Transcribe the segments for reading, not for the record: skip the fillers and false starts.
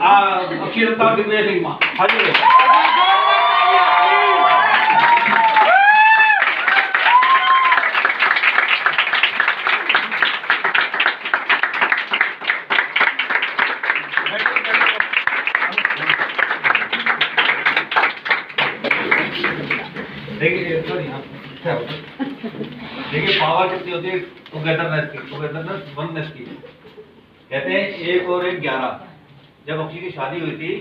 अक्षरता दिग्विजय सिंह मां हाजिर है। देखिए पावर कितनी होती है टुगेदरनेस वननेस की। कहते हैं 1 और 1 11। जब अक्षी की शादी हुई थी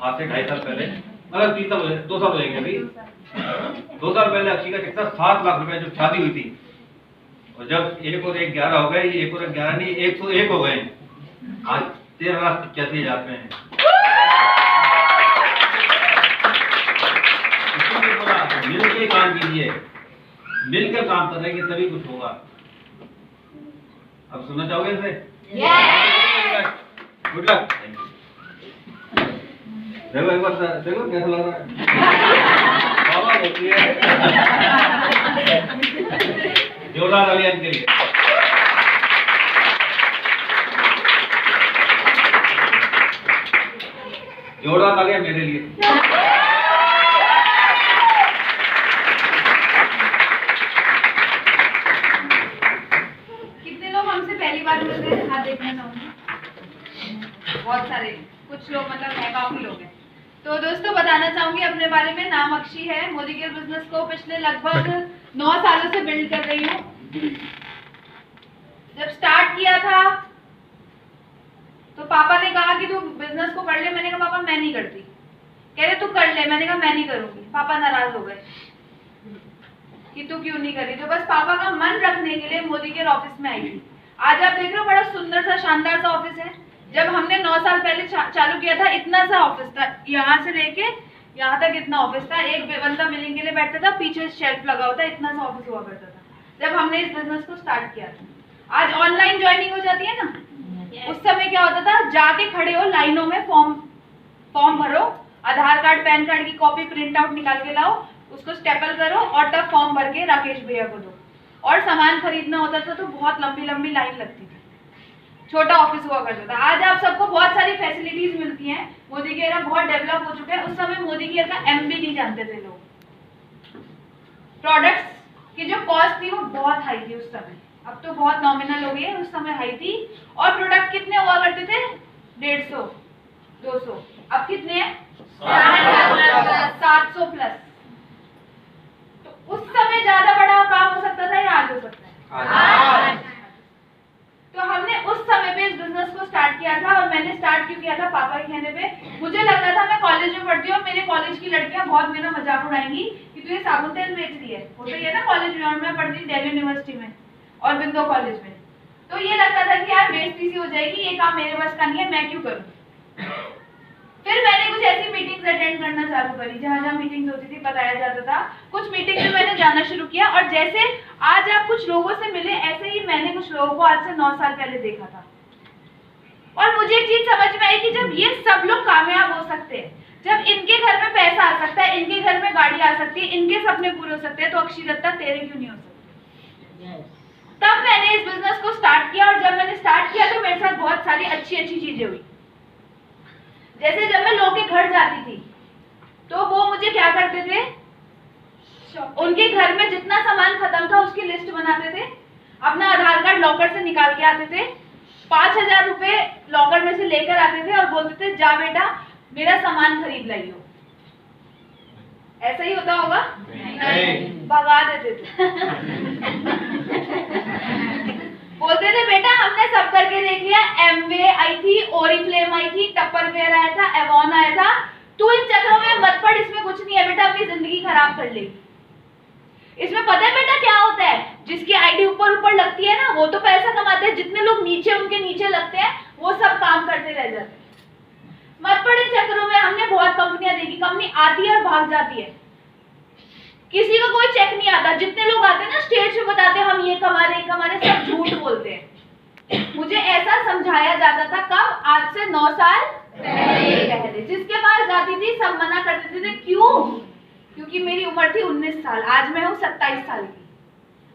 आज से 2.5 साल पहले, मतलब 3 साल 2 साल हो जाएंगे अभी। 2 साल पहले अक्षी का चेक था 7 लाख रुपए जब शादी हुई थी, और जब 1 और 1 11 हो गए, 1 और 1 11 नहीं 101 हो गए, आज 13,85,000 रुपए हैं। मिलकर काम कीजिए, मिलकर काम करेंगे तभी कुछ होगा। अब सुनना चाहोगे इसे? Good luck. देखो एक बार देखो कैसा लग रहा है। बाबा होती है जोरदार तालियां इनके लिए। जोरदार तालियां मेरे लिए। हाथ देखना चाहूंगी। बहुत सारे, कुछ लोग मतलब है, काफी लोग हैं। तो दोस्तों बताना चाहूंगी अपने बारे में। नाम अक्षी है। मोदी केयर बिजनेस को पिछले लगभग 9 सालों से बिल्ड कर रही हूँ। जब स्टार्ट किया था तो पापा ने कहा कि तू बिजनेस को कर ले। मैंने कहा पापा मैं नहीं करती। कह रहे तू कर ले। मैंने कहा मैं नहीं करूंगी। पापा नाराज हो गए कि तू क्यों नहीं कर रही। तो बस पापा का मन रखने के लिए मोदी केयर ऑफिस में आई थी। आज आप देख रहे हो बड़ा सुंदर सा शानदार सा ऑफिस है। जब हमने 9 साल पहले चालू किया था इतना सा ऑफिस था, यहाँ से लेके यहाँ तक इतना ऑफिस था। एक बंदा मिलिंग के लिए बैठता था, पीछे शेल्फ लगा होता, इतना सा ऑफिस हुआ करता था जब हमने इस बिजनेस को स्टार्ट किया था। आज ऑनलाइन ज्वाइनिंग हो जाती है ना, उस समय क्या होता था, जाके खड़े हो लाइनों में, फॉर्म भरो, आधार कार्ड पैन कार्ड की कॉपी प्रिंट आउट निकाल के लाओ, उसको स्टेपल करो और तब फॉर्म भर के राकेश भैया को दो। और सामान खरीदना होता था तो बहुत लंबी लंबी लाइन लगती थी, छोटा ऑफिस हुआ करता था। आज आप सबको बहुत सारी फैसिलिटीज मिलती हैं। मोदी केयर बहुत डेवलप हो चुका है। उस समय मोदी केयर का एमबी नहीं जानते थे लोग। प्रोडक्ट्स की जो कॉस्ट थी वो बहुत हाई थी उस समय, अब तो बहुत नॉमिनल हो गई है, उस समय हाई थी। और प्रोडक्ट कितने हुआ करते थे? 150 200। अब कितने हैं? 700 प्लस। तो उस समय ज्यादा बड़ा काम हो सकता था या आज हो सकता है? आज। तो हमने उस समय पे इस बिजनेस को स्टार्ट किया था। और मैंने स्टार्ट क्यों किया था? पापा के कहने पे। मुझे लग रहा था मैं कॉलेज में पढ़ती हूँ और मेरे कॉलेज की लड़कियां बहुत मेरा मजाक उड़ाएंगी कि तू ये साबुन तेल बेच रही है। होता ही है ना कॉलेज में। और मैं पढ़ती दिल्ली यूनिवर्सिटी में और बिंदु कॉलेज में। तो ये लगता था कि यार बेइज्जती सी हो जाएगी, ये काम मेरे बस का नहीं है, मैं क्यों करूँ। फिर मैंने कुछ ऐसी मीटिंग्स अटेंड करना चालू करी जहाँ जहाँ मीटिंग्स होती थी, बताया जाता था। कुछ मीटिंग्स में मैंने जाना शुरू किया और जैसे आज आप कुछ लोगों से मिले, ऐसे ही मैंने कुछ लोगों को आज से 9 साल पहले देखा था। और मुझे एक चीज समझ में आई कि जब ये सब लोग कामयाब हो सकते हैं, जब इनके घर में पैसा आ सकता है, इनके घर में गाड़ी आ सकती है, इनके सपने पूरे हो सकते हैं, तो अक्षी दत्ता तेरे क्यों नहीं हो सकते। तब मैंने इस बिजनेस को स्टार्ट किया। और जब मैंने स्टार्ट किया तो मेरे साथ बहुत सारी अच्छी अच्छी चीजें हुई। जैसे जब मैं लोगों के घर जाती थी तो वो मुझे क्या करते थे, उनके घर में जितना सामान खत्म था उसकी लिस्ट बनाते थे, अपना आधार कार्ड लॉकर से निकाल के आते थे, 5,000 रुपए लॉकर में से लेकर आते थे और बोलते थे जा बेटा मेरा सामान खरीद लाइयो। ऐसा ही होता होगा? नहीं, भगा देते थे। बोलते थे बेटा हमने सब करके देख लिया, एमवे आई थी, ओरिफ्लेम आई थी, टप्परवेयर आया था, एवॉन आया था, तू इन चक्रों में मत पड़, इसमें कुछ नहीं है बेटा, अपनी जिंदगी खराब कर लेगी। इसमें पता है बेटा क्या होता है, जिसकी आईडी ऊपर ऊपर लगती है ना वो तो पैसा कमाते हैं, जितने लोग नीचे उनके नीचे लगते हैं वो सब काम करते रह जाते हैं। मत पड़ इन चक्रों में। हमने बहुत कंपनियां देखी, कंपनी आती है और भाग जाती है, किसी को कोई चेक नहीं आता। जितने लोग आते हैं ना स्टेज पे बताते हैं हम ये कमा रहे, सब झूठ बोलते हैं। मुझे ऐसा समझाया जाता था कब? आज से 9 साल पहले। जिसके पास जाती थी सब मना कर देते थे। क्यों? क्योंकि मेरी उम्र थी 19 साल, आज मैं हूँ 27 साल की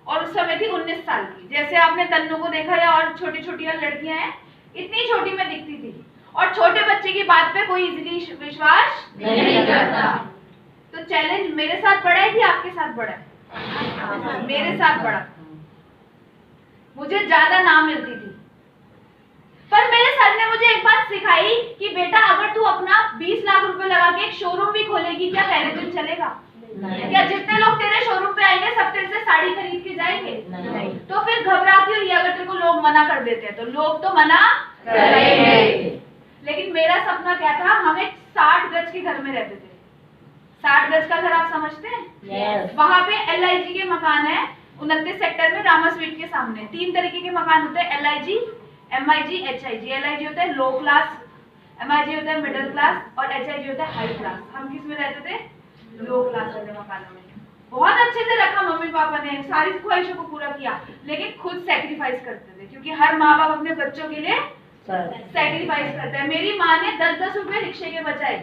और उस समय थी 19 साल की। जैसे आपने तन्नू को देखा है और छोटी छोटी लड़कियां हैं, इतनी छोटी मैं दिखती थी। और छोटे बच्चे की बात पे कोई इजीली विश्वास नहीं करता। तो चैलेंज मेरे साथ बड़ा है कि आपके साथ बड़ा है? मेरे साथ बड़ा। मुझे ज्यादा ना मिलती थी, पर मेरे सर ने मुझे एक बात सिखाई कि बेटा अगर तू अपना 20 लाख रुपए लगा के एक शोरूम भी खोलेगी, क्या पहले दिन चलेगा? क्या जितने लोग तेरे शोरूम पे आएंगे सब तेरे से साड़ी खरीद के जाएंगे? नहीं। तो फिर घबरा क्यों रही है? अगर तेरे को लोग मना कर देते हैं तो लोग तो मना करेंगे। लेकिन मेरा सपना क्या था? हम एक 60 गज के घर में रहते थे। 60 गज का घर आप समझते हैं? yes. वहां पे LIG के मकान है 29 सेक्टर में, रामा स्वीट के सामने। 3 तरीके के मकान होते हैं, LIG, MIG, HIG। LIG होता है लो क्लास, MIG होता है मिडिल क्लास और HIG होता है हाई क्लास। हम किस में रहते थे? लो क्लास वाले मकानों में। बहुत अच्छे से रखा मम्मी पापा ने, सारी ख्वाहिशों को पूरा किया, लेकिन खुद सैक्रिफाइस करते थे, क्योंकि हर माँ बाप अपने बच्चों के लिए सैक्रिफाइस करते हैं। मेरी माँ ने 10-10 रुपए रिक्शे के बचाए,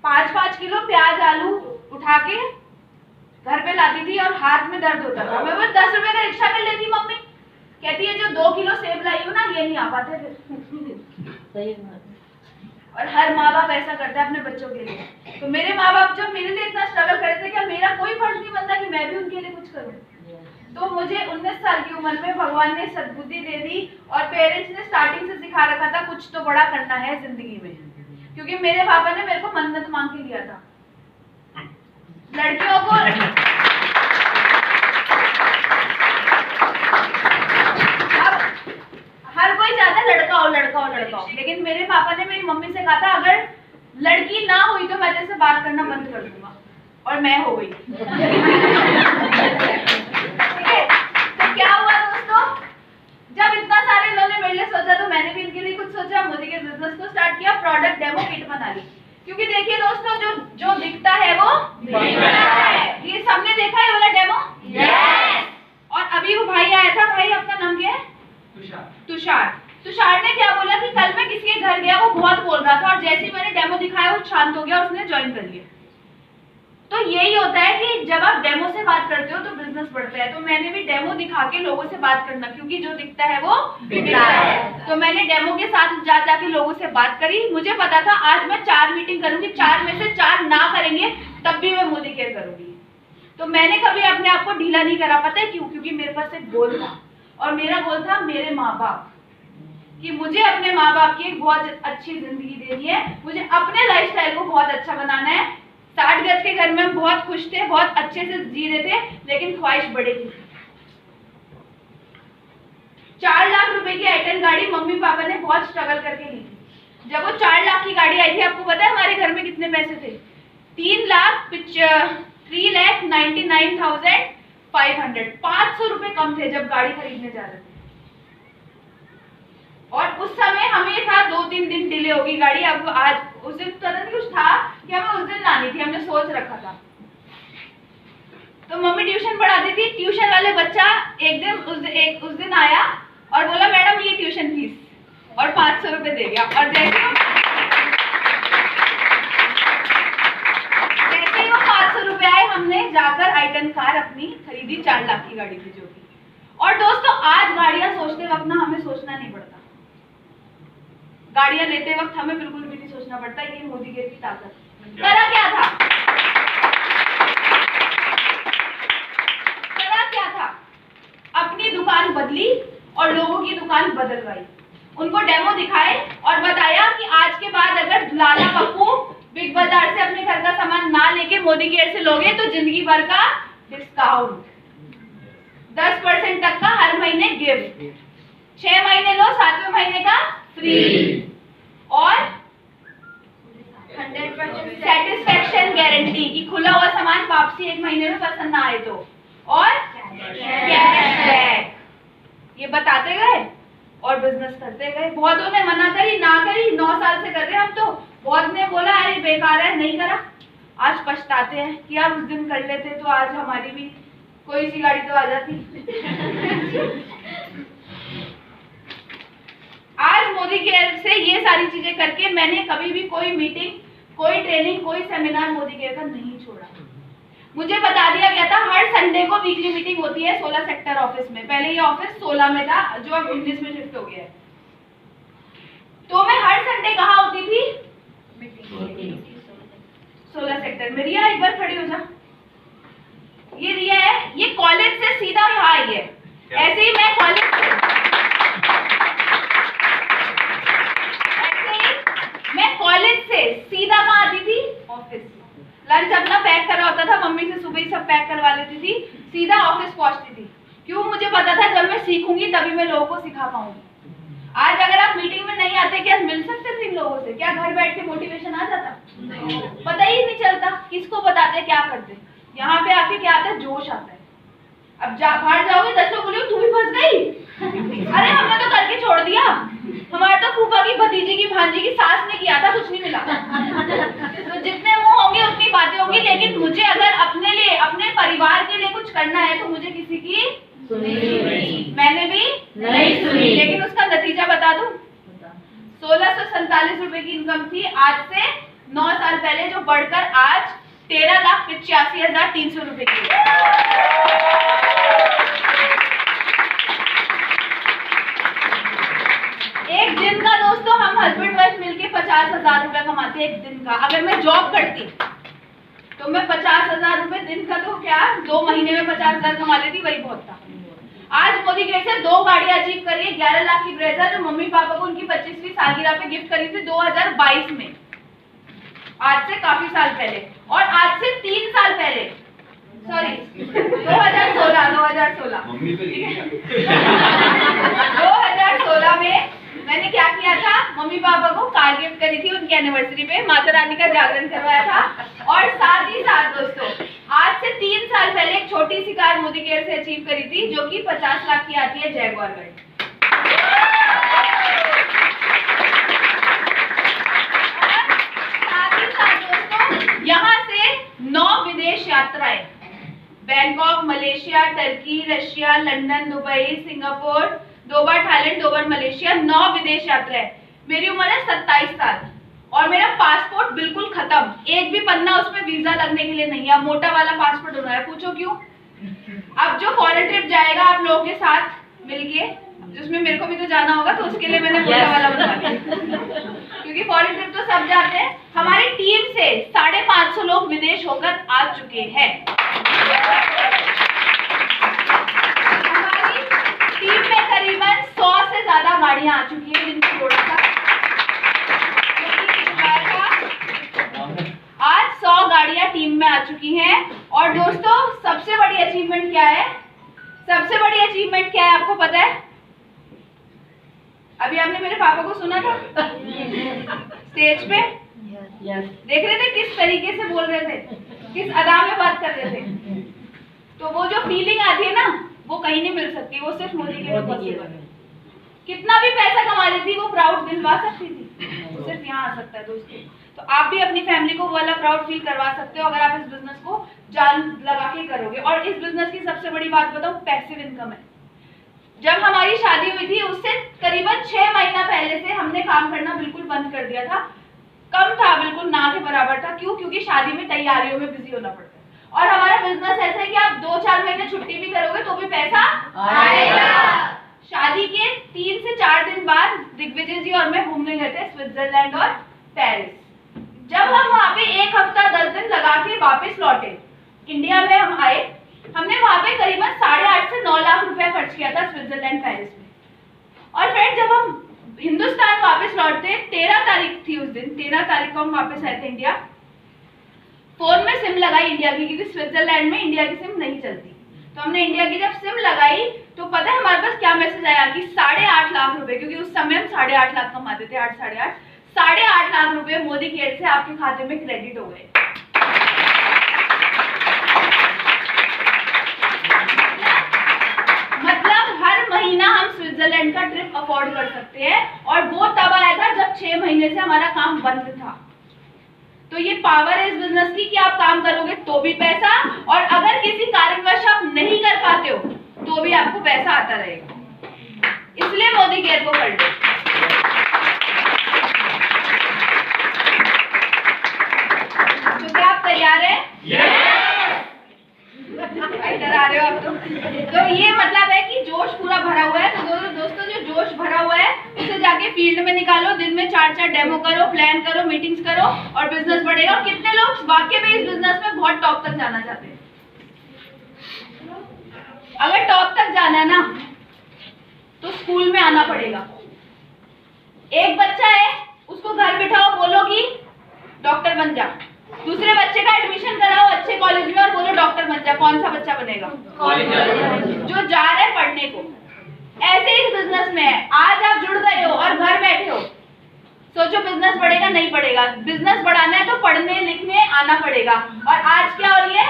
5-5 किलो प्याज आलू उठा के घर पे लाती थी और हाथ में दर्द होता था। मैं बस 10 रुपए का रिक्शा कर लेती। मम्मी कहती है जो 2 किलो सेब लाई हो ना, ये नहीं आ पाते फिर। और हर माँ बाप ऐसा करता है अपने बच्चों के लिए। तो मेरे माँ बाप जब मेरे लिए इतना स्ट्रगल कर रहे थे, क्या मेरा कोई फर्ज नहीं बनता कि मैं भी उनके लिए कुछ करूं? तो मुझे 19 साल की उम्र में भगवान ने सद्बुद्धि दे दी और पेरेंट्स ने स्टार्टिंग से सिखा रखा था कुछ तो बड़ा करना है जिंदगी में, क्योंकि मेरे पापा ने मेरे को मन्नत मांग के लिया था। लड़कियों को हर कोई चाहता है लड़का हो लड़का हो लड़का हो, लेकिन मेरे पापा ने मेरी मम्मी से कहा था अगर लड़की ना हुई तो मैं तेरे से बात करना बंद कर दूंगा, और मैं हो गई। ठीक है, तो क्या हुआ दोस्तों, जब इतना सारे इन्होंने मेरे लिए सोचा तो मैंने भी इनके लिए कुछ सोचा। मोदी के बिजनेस को स्टार्ट किया, प्रोडक्ट डेमो किट बना ली। क्योंकि देखिए दोस्तों, जो दिखता है वो बिकता है। ये सबने देखा है वाला डेमो? यस। और अभी वो भाई आया था, भाई आपका नाम क्या है? तुषार ने क्या बोला कि कल मैं किसी के घर गया, वो बहुत बोल रहा था और जैसे ही मैंने डेमो दिखाया वो शांत हो गया, उसने ज्वाइन कर लिया। तो यही होता है कि जब आप डेमो से बात करते हो तो बिजनेस बढ़ता है। तो मैंने भी डेमो दिखा के लोगों से बात करना, क्योंकि जो दिखता है वो बिकता है। तो मैंने डेमो के साथ जाके लोगों से बात करी। मुझे पता था आज मैं 4 मीटिंग करूंगी, 4 में से 4 ना करेंगे तब भी मैं मोदी केयर करूंगी। तो मैंने कभी अपने आप को ढीला नहीं करा। पता है क्यों? क्योंकि मेरे पास एक गोल था, और मेरा गोल था मेरे माँ बाप, कि मुझे अपने माँ बाप की एक बहुत अच्छी जिंदगी देनी है, मुझे अपने लाइफस्टाइल को बहुत अच्छा बनाना है। 60 गज के घर में हम बहुत खुश थे, बहुत अच्छे से जी रहे थे, लेकिन ख्वाहिश बड़ी थी। 4 लाख रुपए की I-10 गाड़ी मम्मी पापा ने बहुत स्ट्रगल करके ली थी। जब वो 4 लाख की गाड़ी आई थी, आपको पता है हमारे घर में कितने पैसे थे? 3,99,500। 500 रुपए कम थे जब गाड़ी खरीदने जा रहे थे। और उस समय हमें था 2-3 दिन डिले होगी गाड़ी। अब आज उस दिन पता नहीं कुछ था कि हमें उस दिन लानी थी, हमने सोच रखा था। तो मम्मी ट्यूशन पढ़ाती थी। ट्यूशन वाले बच्चा उस दिन आया और बोला मैडम ये ट्यूशन फीस, और 500 रुपए दे गया। और जैसे ही वो 500 रुपए आए, हमने जाकर I-10 कार अपनी खरीदी। 4 लाख की गाड़ी थी जो कि। और दोस्तों आज गाड़ियां सोचते वक्त ना हमें सोचना नहीं पड़ता, गाड़ियां लेते वक्त हमें बिल्कुल भी नहीं सोचना पड़ता। ये मोदी केयर की ताकत। करा क्या था? अपनी दुकान बदली और लोगों की दुकान बदलवाई। उनको डेमो दिखाए और बताया कि आज के बाद अगर लाला पप्पू बिग बाजार से अपने घर का सामान ना लेके मोदी केयर से लोगे तो जिंदगी भर का डिस्काउंट, 10% तक का हर महीने गिफ्ट, 6 महीने लो, 7वें महीने का फ्री, और 100% सेटिस्फेक्शन गारंटी कि खुला हुआ सामान वापसी 1 महीने में पसंद ना आए तो, और कैशबैक। ये बताते गए और बिजनेस करते गए। बहुतों ने मना करी, ना करी, 9 साल से कर रहे हम तो। बहुत ने बोला अरे बेकार है, नहीं करा। आज पछताते हैं कि यार उस दिन कर लेते तो आज हमारी भी कोई सी गाड़ी तो आ जाती। आज मोदी केयर से ये सारी चीजें करके मैंने कभी भी कोई मीटिंग, कोई ट्रेनिंग, कोई सेमिनार मोदी केयर का नहीं छोड़ा। मुझे बता दिया गया था हर संडे को वीकली मीटिंग होती है 16 सेक्टर ऑफिस में। पहले ये ऑफिस 16 में था, जो अब 19 में शिफ्ट हो गया है। तो मैं हर संडे कहाँ होती थी? 16 सेक्टर में। रिया एक बार खड़ी हो जा। ये रिया है, ये कॉलेज से सीधा यहाँ आई है। ऐसे ही मैं कॉलेज से सीधा कहाँ आती थी? ऑफिस। लंच अपना पैक करा होता था, मम्मी से सुबह ही सब पैक करवा लेती थी, सीधा ऑफिस पहुंचती थी। क्यों? मुझे पता था जब मैं सीखूंगी तभी मैं लोगों को सिखा पाऊंगी। आज अगर आप मीटिंग में नहीं आते, क्या मिल सकते थे इन लोगों से? क्या घर बैठ के मोटिवेशन आ जाता? नहीं। पता ही नहीं चलता किसको बताते क्या करते। यहाँ पे आके क्या आता है? जोश आता है। अब बाहर जाओगे 10 लोग बोले तू भी फंस गई। अरे हमने तो करके छोड़ दिया, हमारे तो फूफा की भतीजी की भांजी की सास ने किया था, कुछ नहीं मिला। तो जितने मुंह होंगे उतनी बातें होंगी, लेकिन मुझे अगर अपने लिए, अपने परिवार के लिए कुछ करना है तो मुझे किसी की मैंने भी नहीं सुनी। लेकिन उसका नतीजा बता दूं, 1647 रुपए की इनकम थी आज से 9 साल पहले, जो बढ़कर आज 13,85,300 रुपए की। एक दिन का दोस्तों हम हस्बैंड वाइफ मिलके 50,000 रुपए कमाते हैं एक दिन का। अगर मैं जॉब करती तो मैं 50,000 रुपए दिन का, तो क्या 2 महीने में 50,000 कमा लेती, वही बहुत था। आज मोदी गेट से 2 गाड़ियां अचीव करी है, 11 लाख की ब्रेजा, जो मम्मी पापा को उनकी 25वीं सालगिरह पे गिफ्ट करी थी 2022 में, आज से काफी साल पहले। और आज से 3 साल पहले, सॉरी 2016 मम्मी पे 2016 में मैंने क्या किया था? मम्मी पापा को कार गिफ्ट करी थी उनकी एनिवर्सरी पे, माता रानी का जागरण करवाया था। और साथ ही साथ दोस्तों, आज से 3 साल पहले एक छोटी सी कार मोदी केयर से अचीव करी थी, जो कि 50 लाख की आती है, जैगुआर गाड़ी। साथ ही साथ दोस्तों, यहाँ से 9 विदेश यात्राएं, Bangkok, Malaysia, Turkey, Russia, London, Dubai, Singapore, 2 बार थाईलैंड, 2 बार मलेशिया, 9 विदेश यात्राएं। मेरी उम्र है 27 साल और मेरा पासपोर्ट बिल्कुल खत्म, एक भी पन्ना उसमें वीजा लगने के लिए नहीं है। मोटा वाला पासपोर्ट होना है, पूछो क्यों? अब जो फॉरेन ट्रिप जाएगा आप लोगों के साथ मिलके, जिसमें मेरे को भी तो जाना होगा, तो उसके लिए मैंने मोटा वाला बनवा लिया। क्योंकि फॉरेन ट्रिप तो सब जाते हैं। हमारी टीम से 550 लोग विदेश होकर आ चुके हैं। हमारी टीम में करीबन 100 से ज्यादा गाड़ियां आ चुकी है, जिनकी जोड़ा था आज 100 गाड़ियां टीम में आ चुकी हैं। और दोस्तों सबसे बड़ी अचीवमेंट क्या है? सबसे बड़ी अचीवमेंट क्या है आपको पता है? अभी आपने मेरे पापा को सुना था स्टेज पे, देख रहे थे किस तरीके से बोल रहे थे, किस अदा में बात कर रहे थे। तो वो जो फीलिंग आती है ना, वो कहीं नहीं मिल सकती, वो सिर्फ मोदी के लिए पॉसिबल है। कितना भी पैसा कमा लेती, वो प्राउड दिलवा सकती थी, वो सिर्फ यहाँ आ सकता है दोस्तों। तो आप भी अपनी फैमिली को वाला प्राउड फील करवा सकते हो अगर आप इस बिजनेस को जान लगा के करोगे। और इस बिजनेस की सबसे बड़ी बात बताऊं, पैसिव इनकम है। जब हमारी शादी हुई थी उससे करीबन 6 महीना पहले से हमने काम करना बिल्कुल बंद कर दिया था। कम था, बिल्कुल ना के बराबर था। क्यों? क्योंकि शादी में तैयारियों में बिजी होना पड़ता है। और हमारा बिजनेस ऐसा है कि आप 2-4 महीने छुट्टी भी करोगे तो भी पैसा आएगा। शादी के 3 से 4 दिन बाद दिग्विजय जी और मैं घूमने गए थे स्विट्जरलैंड और पेरिस। जब हम वहाँ पे 1 हफ्ता 10 दिन लगा के वापस लौटे, इंडिया में हम आए, हमने वहाँ पे करीबन 8.5 से 9 लाख रुपया खर्च किया था स्विट्जरलैंड पेरिस में। और फ्रेंड जब हम हिंदुस्तान वापस लौटते, 13 तारीख थी उस दिन, 13 तारीख को हम वापस आए थे इंडिया। फोन में सिम लगाई इंडिया की, क्योंकि स्विट्जरलैंड में इंडिया की सिम नहीं चलती। तो हमने इंडिया की जब सिम लगाई तो पता है हमारे पास क्या मैसेज आया कि 8.5 लाख रुपए, क्योंकि उस समय हम 8.5 लाख कमाते थे, 8 साढ़े 8 लाख रुपए मोदी केयर से आपके खाते में क्रेडिट हो गए। मतलब हर महीना हम स्विट्जरलैंड का ट्रिप अफोर्ड कर सकते हैं। और वो तब आया था जब 6 महीने से हमारा काम बंद था। तो ये पावर है इस बिजनेस की कि आप काम करोगे तो भी पैसा, और अगर किसी कारणवश आप नहीं कर पाते हो तो भी आपको पैसा आता रहेगा। इसलिए मोदी केयर को कर लो। तो क्या आप तैयार हैं? इधर आ रहे हो आप तो ये मतलब है कि जोश पूरा भरा हुआ है। तो दोस्तों जो जोश भरा हुआ है उसे जाके फील्ड में निकालो। दिन में डेमो करो, प्लान करो, मीटिंग्स करो और बिजनेस बढ़ेगा। और कितने लोग वाकई में इस बिजनेस में बहुत टॉप तक जाना चाहते हैं? अगर टॉप तक जाना है ना तो स्कूल में आना पड़ेगा। एक बच्चा है, उसको घर बिठाओ, बोलो कि डॉक्टर बन जा। दूसरे बच्चे का एडमिशन कराओ अच्छे कॉलेज में और बोलो डॉक्टर बन जा। कौन सा बच्चा बनेगा? जो जा रहा है पढ़ने को। ऐसे ही बिजनेस में है। आज आप जुड़ गए हो और घर बैठे हो, सोचो बिजनेस बढ़ेगा नहीं बढ़ेगा। बिजनेस बढ़ाना है तो पढ़ने लिखने आना पड़ेगा। और आज क्या हो रही है?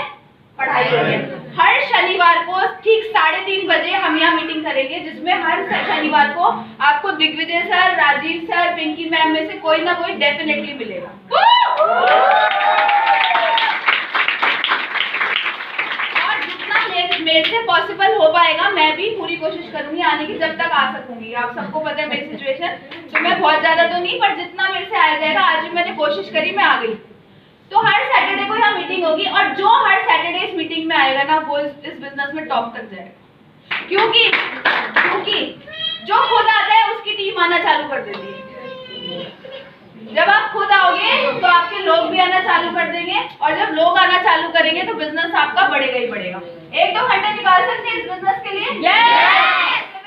पढ़ाई हो रही है। हर शनिवार को ठीक 3:30 बजे हम यहाँ मीटिंग करेंगे, जिसमें हर शनिवार को आपको Digvijay sir, Rajiv sir, Pinky ma'am में से कोई ना कोई डेफिनेटली मिलेगा। और जितना मेरे से पॉसिबल हो पाएगा मैं भी पूरी कोशिश करूंगी आने की, जब तक आ सकूंगी। आप सबको पता है मेरी सिचुएशन, तो मैं बहुत ज्यादा तो नहीं, पर जितना मेरे से आया जाएगा। आज भी मैंने कोशिश करी, मैं आ गई। तो हर सैटरडे को यहाँ मीटिंग होगी और जो हर सैटरडे इस मीटिंग में आएगा ना वो इस बिजनेस में टॉप तक जाएगा। क्योंकि जो खुद आता है उसकी टीम आना चालू कर देती है। जब आप खुद आओगे तो आपके लोग भी आना चालू कर देंगे और जब लोग आना चालू करेंगे तो बिजनेस आपका बढ़ेगा ही बढ़ेगा। 1-2 घंटे निकाल सकते हैं इस बिजनेस के लिए?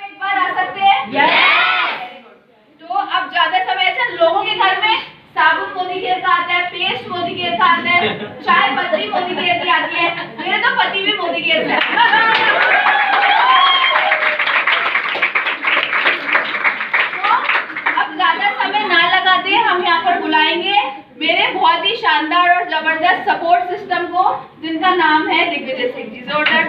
एक बार आ सकते हैं? तो अब ज्यादा समय से लोगों के घर में साबुन मोदी केयर का आता है, पेस्ट मोदी केयर का आता है, चाय पत्ती मोदी केयर की आती है। मेरे तो पति भी मोदी केयर से तो अब ज्यादा समय ना लगाते हम यहाँ पर बुलाएंगे मेरे बहुत ही शानदार और जबरदस्त सपोर्ट सिस्टम को, जिनका नाम है दिग्विजय सिंह जी। जोरदार